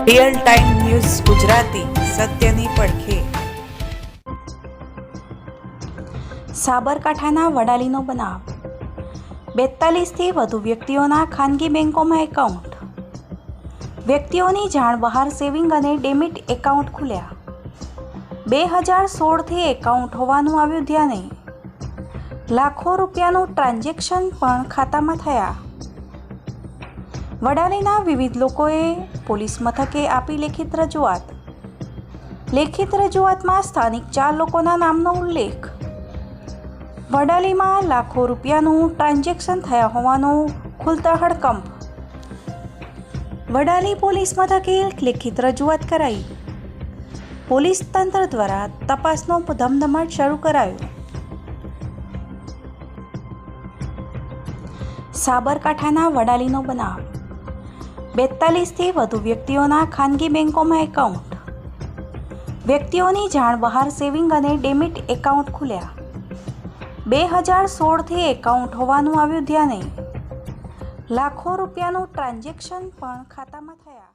Real time news Gujarati सत्यनी પડખે। સાબરકાંઠાના વડાલીનો બનાવ। 42થી વધુ વ્યક્તિઓના ખાનગી બેંકોમાં એકાઉન્ટ। વ્યક્તિઓની જાણ બહાર સેવિંગ અને ડેમિટ એકાઉન્ટ ખુલ્યા। 2016થી એકાઉન્ટ હોવાનું આવ્યું ધ્યાને। લાખો રૂપિયાનું ટ્રાન્ઝેક્શન પણ ખાતામાં થયા। વડાલીના વિવિધ લોકોએ પોલીસ મથકે આપી લેખિત રજૂઆત। લેખિત રજૂઆતમાં સ્થાનિક 4 લોકોના નામનો ઉલ્લેખ। વડાલીમાં લાખો રૂપિયાનું ટ્રાન્ઝેક્શન થયા હોવાનો ખુલતા હડકંપ। વડાલી પોલીસ મથકે લેખિત રજૂઆત કરાઈ। પોલીસ તંત્ર દ્વારા તપાસનો ધમધમાટ શરૂ કરાયો। સાબરકાંઠાના વડાલીનો બનાવ। 42થી વધુ વ્યક્તિઓના ખાનગી બેંકોમાં એકાઉન્ટ। વ્યક્તિઓની જાણ બહાર સેવિંગ અને ડેમિટ એકાઉન્ટ ખુલ્યા। 2016થી એકાઉન્ટ હોવાનું આવ્યું ધ્યાને। લાખો રૂપિયાનું ટ્રાન્ઝેક્શન પણ ખાતામાં થયા।